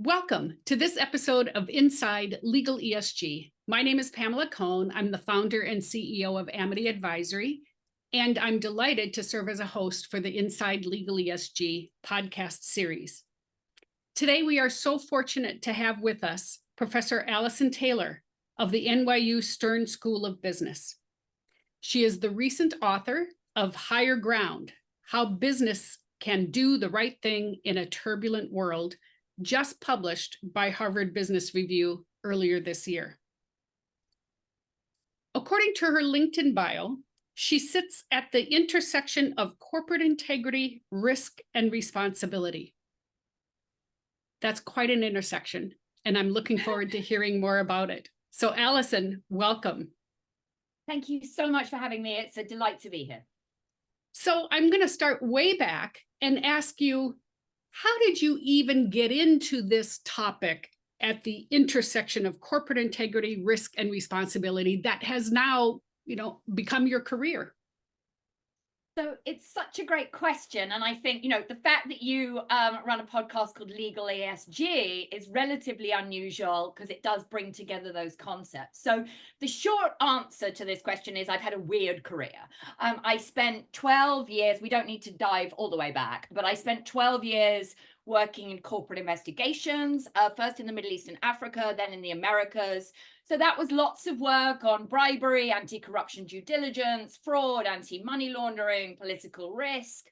Welcome to this episode of Inside Legal ESG. My name is Pamela Cohn. I'm the founder and CEO of Amity Advisory, and I'm delighted to serve as a host for the Inside Legal ESG podcast series. Today, we are so fortunate to have with us Professor Alison Taylor of the NYU Stern School of Business. She is the recent author of Higher Ground: How Business Can Do the Right Thing in a Turbulent World, just published by Harvard Business Review earlier this year. According to her LinkedIn bio, she sits at the intersection of corporate integrity, risk, and responsibility. That's quite an intersection, and I'm looking forward to hearing more about it. So, Alison, welcome. Thank you so much for having me. It's a delight to be here. So I'm going to start way back and ask you, how did you even get into this topic at the intersection of corporate integrity, risk, and responsibility that has now, become your career? So it's such a great question. And I think, the fact that you run a podcast called Legal ESG is relatively unusual because it does bring together those concepts. So the short answer to this question is I've had a weird career. I spent 12 years, we don't need to dive all the way back, but I spent 12 years working in corporate investigations, first in the Middle East and Africa, then in the Americas. So that was lots of work on bribery, anti-corruption due diligence, fraud, anti-money laundering, political risk,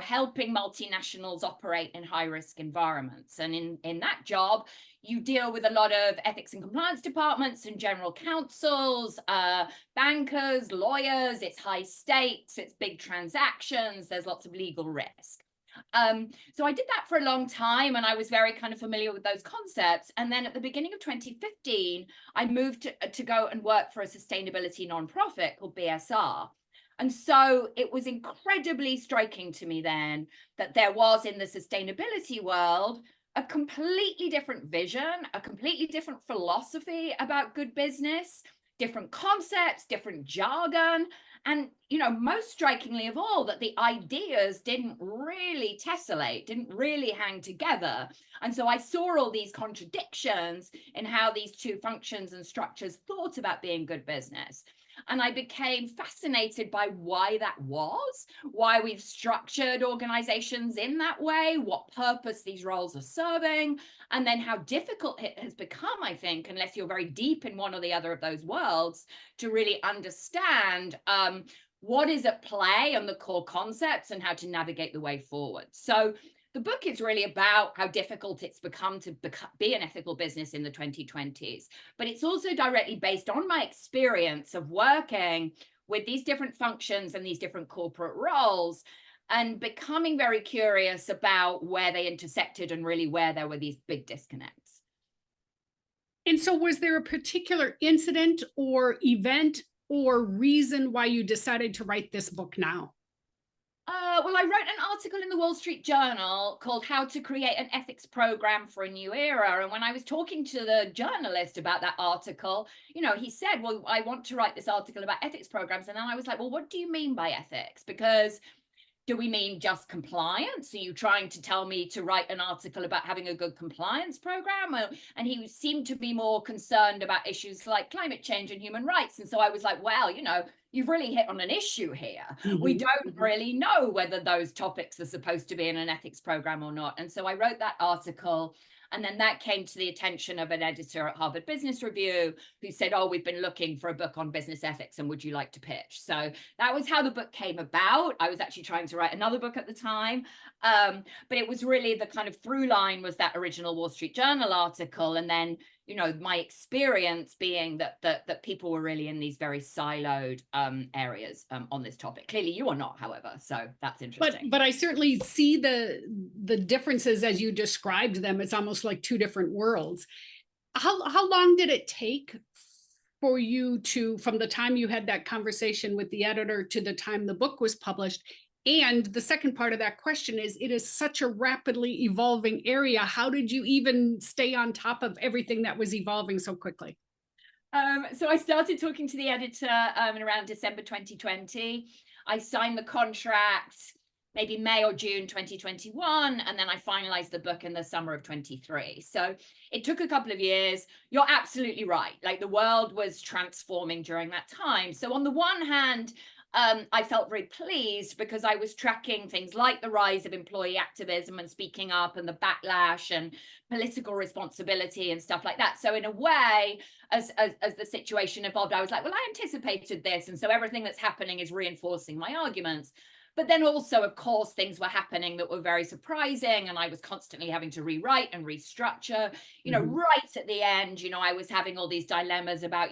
helping multinationals operate in high-risk environments. And in that job, you deal with a lot of ethics and compliance departments and general counsels, bankers, lawyers. It's high stakes, it's big transactions, there's lots of legal risk. So I did that for a long time, and I was very kind of familiar with those concepts. And then at the beginning of 2015, I moved to go and work for a sustainability nonprofit called BSR. And so it was incredibly striking to me then that there was in the sustainability world a completely different vision, a completely different philosophy about good business, different concepts, different jargon. And, most strikingly of all, that the ideas didn't really tessellate, didn't really hang together. And so I saw all these contradictions in how these two functions and structures thought about being good business. And I became fascinated by why that was, why we've structured organizations in that way, what purpose these roles are serving, and then how difficult it has become, I think, unless you're very deep in one or the other of those worlds, to really understand what is at play on the core concepts and how to navigate the way forward. So the book is really about how difficult it's become to be an ethical business in the 2020s, but it's also directly based on my experience of working with these different functions and these different corporate roles and becoming very curious about where they intersected and really where there were these big disconnects. And so was there a particular incident or event or reason why you decided to write this book now? Well, I wrote an article in the Wall Street Journal called How to Create an Ethics Program for a New Era. And when I was talking to the journalist about that article, he said, well, I want to write this article about ethics programs. And then I was like, well, what do you mean by ethics? Because do we mean just compliance? Are you trying to tell me to write an article about having a good compliance program? And he seemed to be more concerned about issues like climate change and human rights. And so I was like, well, you've really hit on an issue here. Mm-hmm. We don't really know whether those topics are supposed to be in an ethics program or not. And so I wrote that article. And then that came to the attention of an editor at Harvard Business Review who said, oh, we've been looking for a book on business ethics and would you like to pitch? So that was how the book came about. I was actually trying to write another book at the time. But it was really the kind of through line was that original Wall Street Journal article. And then, my experience being that people were really in these very siloed areas on this topic. Clearly you are not, however, so that's interesting. But I certainly see the differences as you described them. It's almost like two different worlds. How long did it take for you to, from the time you had that conversation with the editor to the time the book was published? And the second part of that question is, it is such a rapidly evolving area. How did you even stay on top of everything that was evolving so quickly? So I started talking to the editor in around December 2020. I signed the contract maybe May or June 2021, and then I finalized the book in the summer of 23. So it took a couple of years. You're absolutely right. Like, the world was transforming during that time. So on the one hand, I felt very pleased because I was tracking things like the rise of employee activism and speaking up and the backlash and political responsibility and stuff like that. So in a way, as the situation evolved, I was like, well, I anticipated this. And so everything that's happening is reinforcing my arguments. But then also, of course, things were happening that were very surprising, and I was constantly having to rewrite and restructure. Right at the end, I was having all these dilemmas about,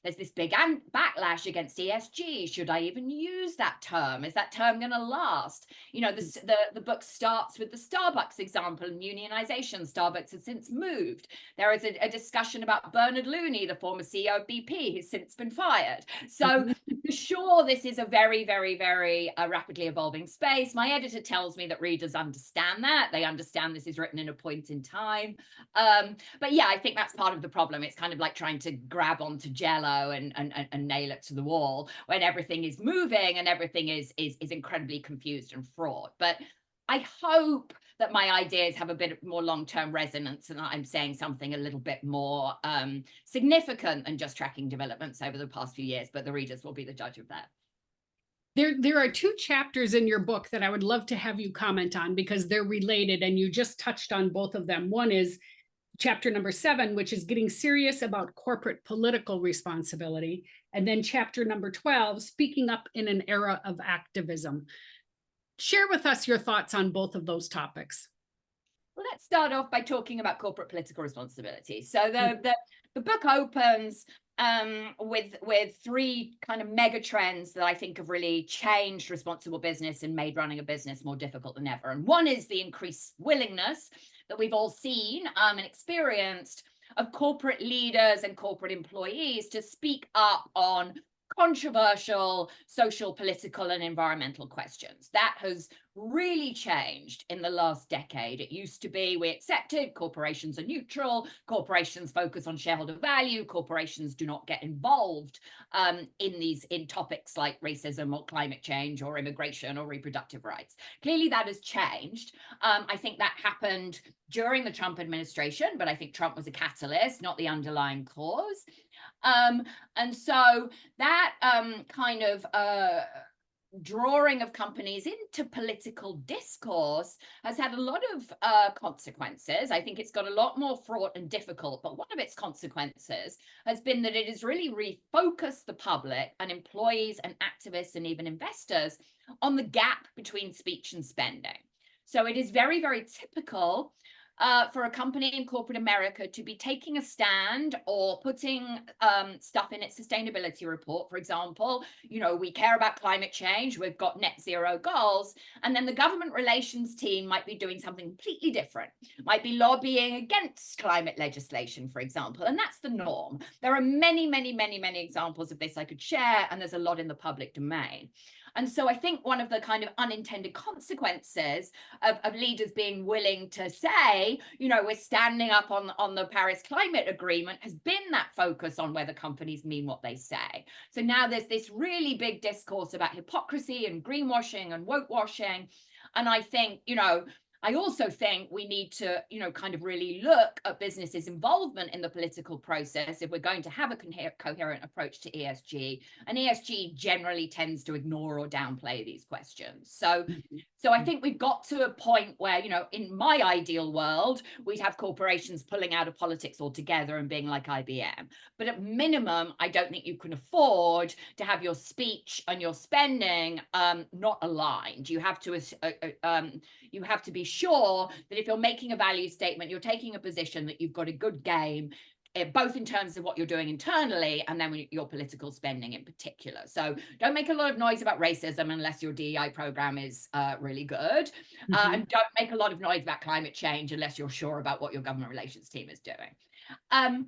there's this big backlash against ESG. Should I even use that term? Is that term going to last? The book starts with the Starbucks example and unionization. Starbucks has since moved. There is a discussion about Bernard Looney, the former CEO of BP, who's since been fired. So for sure, this is a very, very, very rapidly evolving space. My editor tells me that readers understand that. They understand this is written in a point in time. But yeah, I think that's part of the problem. It's kind of like trying to grab onto Jello and nail it to the wall when everything is moving and everything is incredibly confused and fraught. But I hope that my ideas have a bit more long-term resonance and that I'm saying something a little bit more significant than just tracking developments over the past few years, but the readers will be the judge of that. There are two chapters in your book that I would love to have you comment on because they're related and you just touched on both of them. One is chapter number 7, which is getting serious about corporate political responsibility. And then chapter number 12, speaking up in an era of activism. Share with us your thoughts on both of those topics. Well, let's start off by talking about corporate political responsibility. So the book opens with 3 kind of mega trends that I think have really changed responsible business and made running a business more difficult than ever. And one is the increased willingness that we've all seen and experienced of corporate leaders and corporate employees to speak up on controversial social, political, and environmental questions. That has really changed in the last decade. It used to be we accepted corporations are neutral, corporations focus on shareholder value, corporations do not get involved in topics like racism or climate change or immigration or reproductive rights. Clearly that has changed. I think that happened during the Trump administration, but I think Trump was a catalyst, not the underlying cause. And so that kind of drawing of companies into political discourse has had a lot of consequences. I think it's got a lot more fraught and difficult, but one of its consequences has been that it has really refocused the public and employees and activists and even investors on the gap between speech and spending. So it is very, very typical for a company in corporate America to be taking a stand or putting stuff in its sustainability report. For example, we care about climate change, we've got net zero goals, and then the government relations team might be doing something completely different, might be lobbying against climate legislation, for example, and that's the norm. There are many, many, many, many examples of this I could share, and there's a lot in the public domain. And so I think one of the kind of unintended consequences of leaders being willing to say, we're standing up on the Paris Climate Agreement has been that focus on whether companies mean what they say. So now there's this really big discourse about hypocrisy and greenwashing and woke washing. And I think, I also think we need to, kind of really look at businesses' involvement in the political process if we're going to have a coherent approach to ESG. And ESG generally tends to ignore or downplay these questions. So I think we've got to a point where, in my ideal world, we'd have corporations pulling out of politics altogether and being like IBM. But at minimum, I don't think you can afford to have your speech and your spending not aligned. You have to be sure that if you're making a value statement, you're taking a position that you've got a good game, both in terms of what you're doing internally and then your political spending in particular. So don't make a lot of noise about racism unless your DEI program is really good. And don't make a lot of noise about climate change unless you're sure about what your government relations team is doing.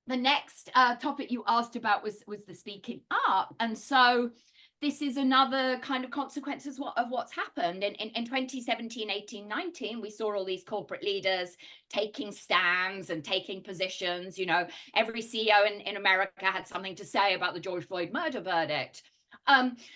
The next topic you asked about was the speaking up. And so this is another kind of consequences of what's happened. In 2017, 18, 19, we saw all these corporate leaders taking stands and taking positions. Every CEO in America had something to say about the George Floyd murder verdict.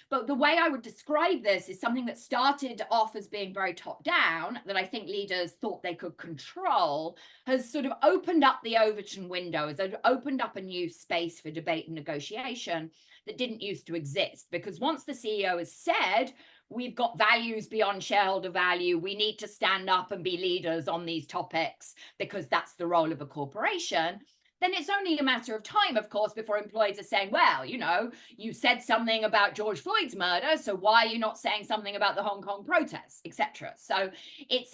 But the way I would describe this is something that started off as being very top down, that I think leaders thought they could control, has sort of opened up the Overton window, has opened up a new space for debate and negotiation that didn't used to exist. Because once the CEO has said, we've got values beyond shareholder value, we need to stand up and be leaders on these topics because that's the role of a corporation, then it's only a matter of time, of course, before employees are saying, well, you said something about George Floyd's murder, so why are you not saying something about the Hong Kong protests, etc. So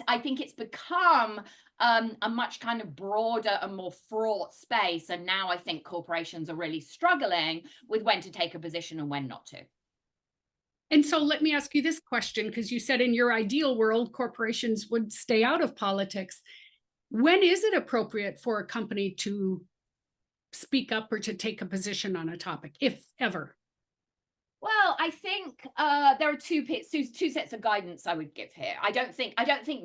I think it's become a much kind of broader and more fraught space. And now I think corporations are really struggling with when to take a position and when not to. And so let me ask you this question, because you said in your ideal world, corporations would stay out of politics. When is it appropriate for a company to speak up or to take a position on a topic, if ever? Well, I think there are two sets of guidance I would give here. I don't think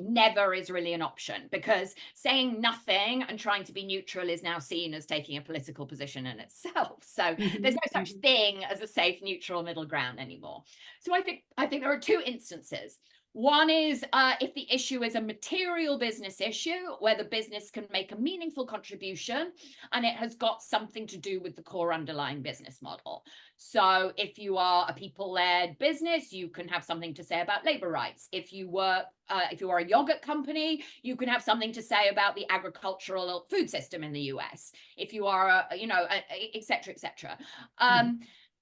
never is really an option, because saying nothing and trying to be neutral is now seen as taking a political position in itself. So there's no such thing as a safe, neutral middle ground anymore. So I think there are two instances. One is if the issue is a material business issue where the business can make a meaningful contribution and it has got something to do with the core underlying business model. So if you are a people-led business, you can have something to say about labor rights. If you are a yogurt company, you can have something to say about the agricultural food system in the US. If you are, et cetera, et cetera.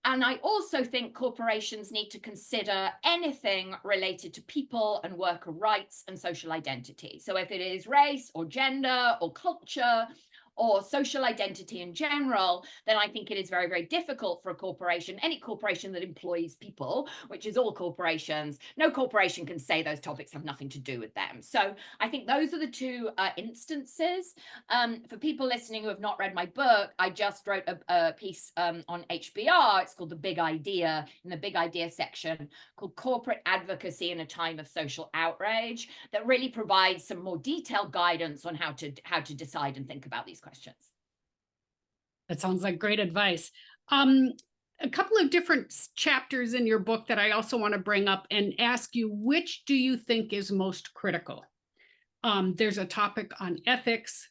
And I also think corporations need to consider anything related to people and worker rights and social identity. So if it is race or gender or culture or social identity in general, then I think it is very, very difficult for a corporation, any corporation that employs people, which is all corporations, no corporation can say those topics have nothing to do with them. So I think those are the two instances. For people listening who have not read my book, I just wrote a piece on HBR. It's called The Big Idea, in the Big Idea section, called Corporate Advocacy in a Time of Social Outrage, that really provides some more detailed guidance on how to decide and think about these questions. That sounds like great advice. A couple of different chapters in your book that I also want to bring up and ask you, which do you think is most critical? There's a topic on ethics,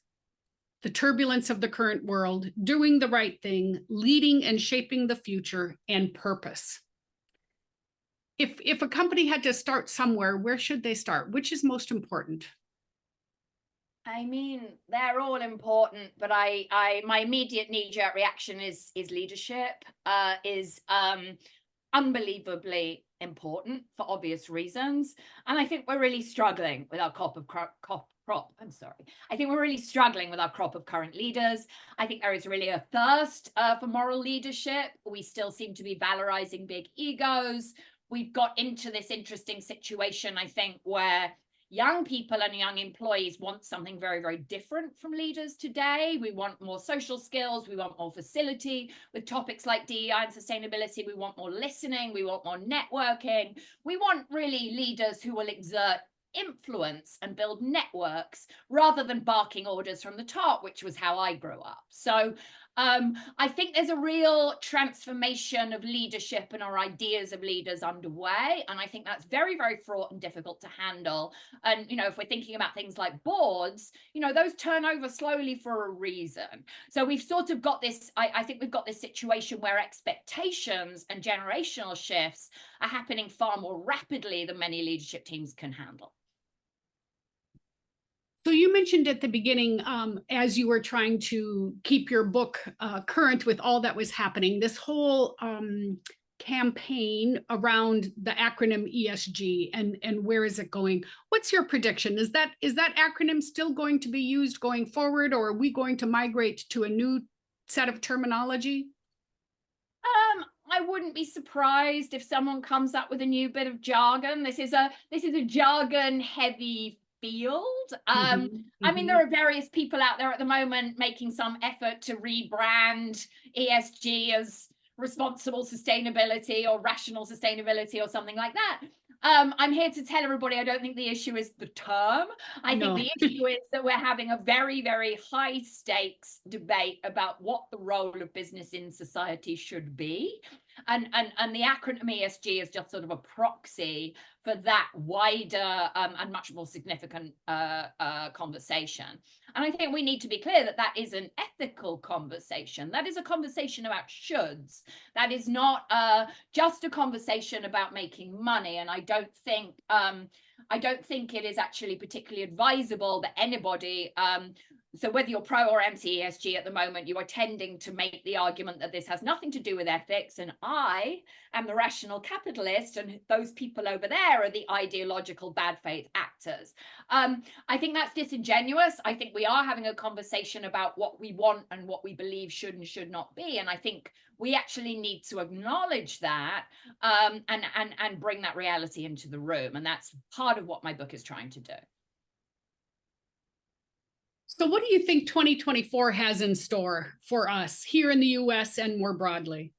the turbulence of the current world, doing the right thing, leading and shaping the future, and purpose. If a company had to start somewhere, where should they start? Which is most important? I mean, they're all important, but my immediate knee-jerk reaction is leadership is unbelievably important for obvious reasons. And I think we're really struggling with our crop. I think we're really struggling with our crop of current leaders. I think there is really a thirst for moral leadership. We still seem to be valorizing big egos. We've got into this interesting situation, I think, where young people and young employees want something very, very different from leaders today. We want more social skills. We want more facility with topics like DEI and sustainability. We want more listening. We want more networking. We want really leaders who will exert influence and build networks rather than barking orders from the top, which was how I grew up. So I think there's a real transformation of leadership and our ideas of leaders underway. And I think that's very, very fraught and difficult to handle. And, if we're thinking about things like boards, those turn over slowly for a reason. So we've sort of got this, I think we've got this situation where expectations and generational shifts are happening far more rapidly than many leadership teams can handle. So you mentioned at the beginning, as you were trying to keep your book current with all that was happening, this whole campaign around the acronym ESG and where is it going? What's your prediction? Is that acronym still going to be used going forward, or are we going to migrate to a new set of terminology? I wouldn't be surprised if someone comes up with a new bit of jargon. This is a jargon heavy field. I mean, there are various people out there at the moment making some effort to rebrand ESG as responsible sustainability or rational sustainability or something like that. I'm here to tell everybody I don't think the issue is the term. I think the issue is that we're having a very, very high stakes debate about what the role of business in society should be. And the acronym ESG is just sort of a proxy for that wider and much more significant conversation. And I think we need to be clear that that is an ethical conversation. That is a conversation about shoulds. That is not just a conversation about making money. And I don't think it is actually particularly advisable that anybody, so whether you're pro or anti ESG at the moment, you are tending to make the argument that this has nothing to do with ethics, and I am the rational capitalist, and those people over there are the ideological bad faith actors. I think that's disingenuous. I think we are having a conversation about what we want and what we believe should and should not be, and I think we actually need to acknowledge that and bring that reality into the room, and that's part of what my book is trying to do. So what do you think 2024 has in store for us here in the US and more broadly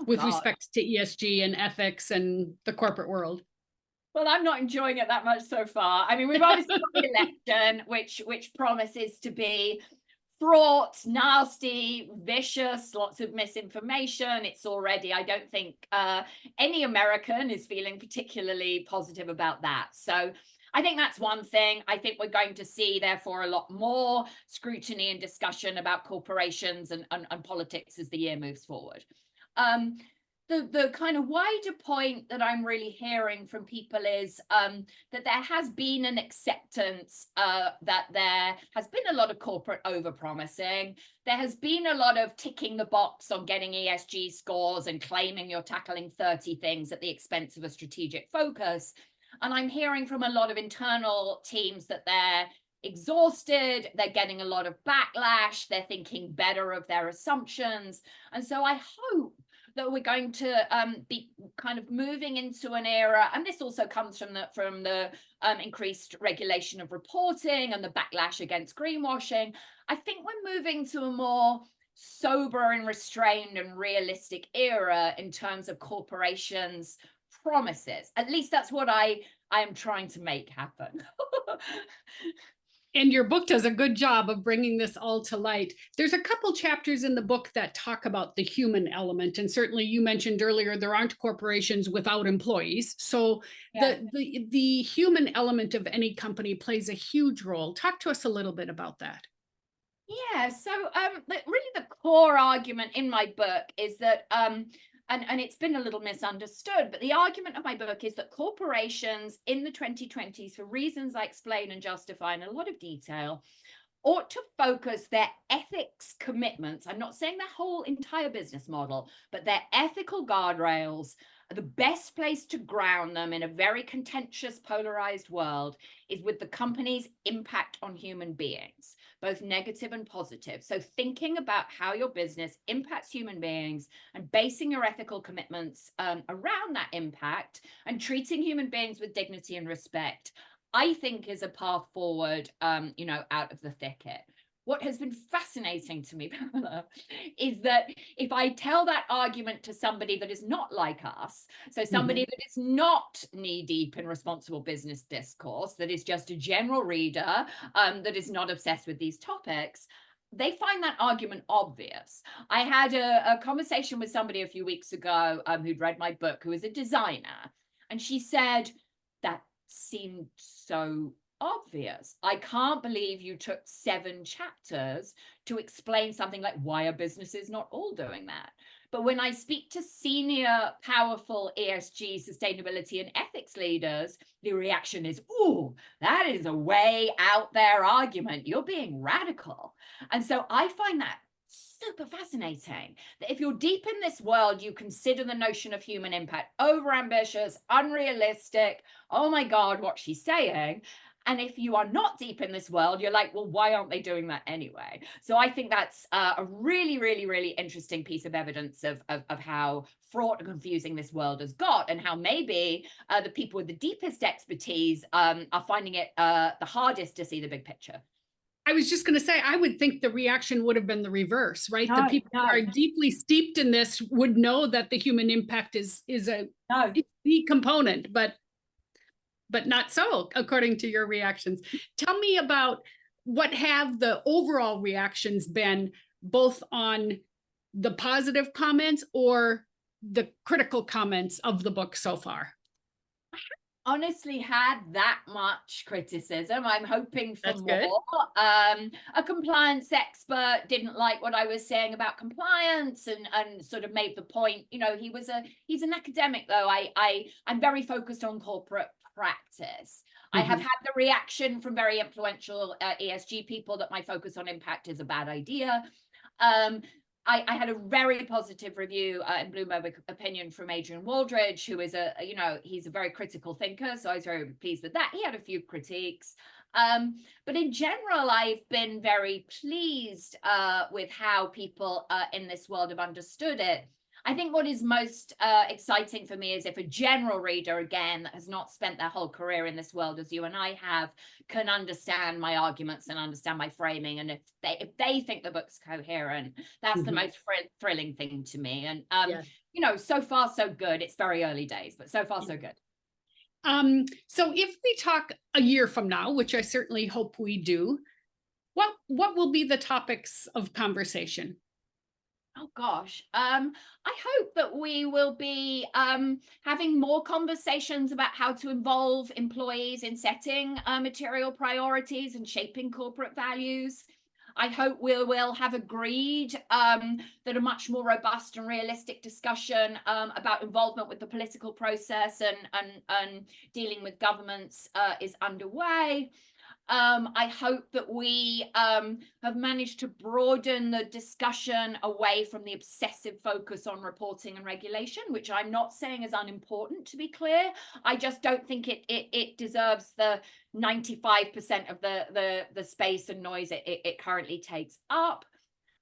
with respect to ESG and ethics and the corporate world? Well, I'm not enjoying it that much so far. I mean, we've obviously got the election, which promises to be fraught, nasty, vicious, lots of misinformation. It's already, I don't think any American is feeling particularly positive about that. So I think that's one thing. I think we're going to see, therefore, a lot more scrutiny and discussion about corporations and politics as the year moves forward. The kind of wider point that I'm really hearing from people is that there has been an acceptance that there has been a lot of corporate overpromising. There has been a lot of ticking the box on getting ESG scores and claiming you're tackling 30 things at the expense of a strategic focus. And I'm hearing from a lot of internal teams that they're exhausted, they're getting a lot of backlash, they're thinking better of their assumptions. And so I hope that we're going to be kind of moving into an era, and this also comes from the increased regulation of reporting and the backlash against greenwashing. I think we're moving to a more sober and restrained and realistic era in terms of corporations' promises. At least that's what I am trying to make happen. And your book does a good job of bringing this all to light. There's a couple chapters in the book that talk about the human element. And certainly you mentioned earlier, there aren't corporations without employees. So yeah, the human element of any company plays a huge role. Talk to us a little bit about that. Yeah, so really the core argument in my book is that and it's been a little misunderstood, but the argument of my book is that corporations in the 2020s, for reasons I explain and justify in a lot of detail, ought to focus their ethics commitments. I'm not saying their whole entire business model, but their ethical guardrails. The best place to ground them in a very contentious, polarized world is with the company's impact on human beings, both negative and positive. So thinking about how your business impacts human beings and basing your ethical commitments around that impact and treating human beings with dignity and respect, I think is a path forward, out of the thicket. What has been fascinating to me, Pamela, is that if I tell that argument to somebody that is not like us, so somebody that is not knee-deep in responsible business discourse, that is just a general reader, that is not obsessed with these topics, they find that argument obvious. I had a conversation with somebody a few weeks ago who'd read my book, who is a designer, and she said, that seemed so obvious. I can't believe you took 7 chapters to explain something like why are businesses not all doing that. But when I speak to senior, powerful ESG, sustainability, and ethics leaders, the reaction is, "Ooh, that is a way out there argument. You're being radical." And so I find that super fascinating, that if you're deep in this world, you consider the notion of human impact overambitious, unrealistic. Oh my God, what's she saying? And if you are not deep in this world, you're like, well, why aren't they doing that anyway? So I think that's a really, really, really interesting piece of evidence of how fraught and confusing this world has got, and how maybe the people with the deepest expertise are finding it the hardest to see the big picture. I was just going to say, I would think the reaction would have been the reverse, right? The people who are deeply steeped in this would know that the human impact is a key component, but not so, according to your reactions. Tell me about what have the overall reactions been, both on the positive comments or the critical comments of the book so far? Honestly had that much criticism. I'm hoping for That's good. more. A compliance expert didn't like what I was saying about compliance and sort of made the point, he's an academic though. I'm very focused on corporate practice. I have Mhm. had the reaction from very influential ESG people that my focus on impact is a bad idea. Um, I had a very positive review in Bloomberg Opinion from Adrian Waldridge, who is he's a very critical thinker. So I was very pleased with that. He had a few critiques. But in general, I've been very pleased with how people in this world have understood it. I think what is most exciting for me is if a general reader, again, that has not spent their whole career in this world as you and I have, can understand my arguments and understand my framing. And if they think the book's coherent, that's the Mhm. most thrilling thing to me. And, Yeah. so far, so good. It's very early days, but so far, Yeah. so good. So if we talk a year from now, which I certainly hope we do, what will be the topics of conversation? Oh gosh. I hope that we will be having more conversations about how to involve employees in setting material priorities and shaping corporate values. I hope we will have agreed that a much more robust and realistic discussion about involvement with the political process and dealing with governments is underway. I hope that we have managed to broaden the discussion away from the obsessive focus on reporting and regulation, which I'm not saying is unimportant, to be clear. I just don't think it deserves the 95% of the space and noise it currently takes up.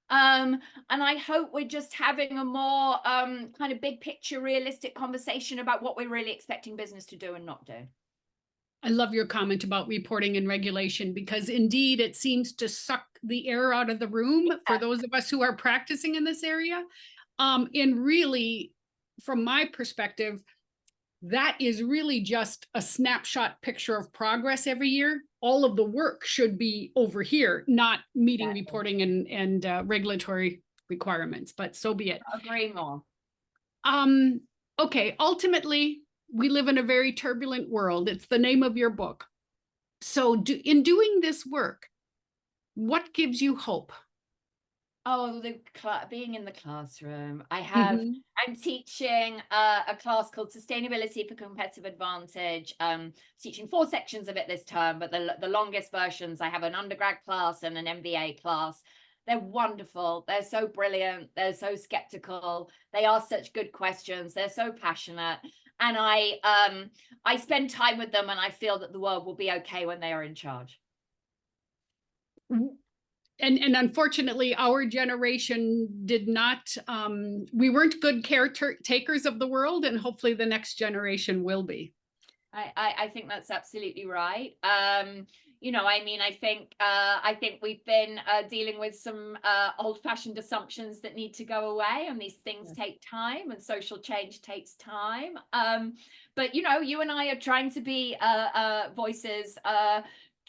And I hope we're just having a more kind of big picture, realistic conversation about what we're really expecting business to do and not do. I love your comment about reporting and regulation because indeed it seems to suck the air out of the room for those of us who are practicing in this area. And really, from my perspective, that is really just a snapshot picture of progress every year. All of the work should be over here, not meeting Exactly. reporting and regulatory requirements, but so be it. Agree more. Um, okay, ultimately, we live in a very turbulent world. It's the name of your book. So in doing this work, what gives you hope? Oh, being in the classroom. Mhm. I'm teaching a class called Sustainability for Competitive Advantage. Teaching 4 sections of it this term, but the longest versions, I have an undergrad class and an MBA class. They're wonderful. They're so brilliant. They're so skeptical. They ask such good questions. They're so passionate. And I spend time with them and I feel that the world will be okay when they are in charge. And unfortunately, our generation did not, we weren't good caretakers of the world, and hopefully the next generation will be. I think that's absolutely right. I think we've been dealing with some old-fashioned assumptions that need to go away, and these things Yes. take time, and social change takes time. But you and I are trying to be voices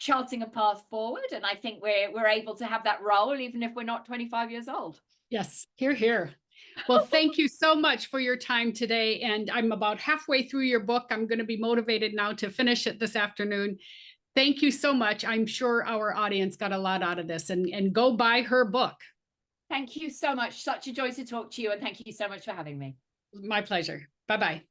charting a path forward, and I think we're able to have that role, even if we're not 25 years old. Yes, here, here. Well, thank you so much for your time today. And I'm about halfway through your book. I'm going to be motivated now to finish it this afternoon. Thank you so much. I'm sure our audience got a lot out of this, and go buy her book. Thank you so much. Such a joy to talk to you, and thank you so much for having me. My pleasure. Bye-bye.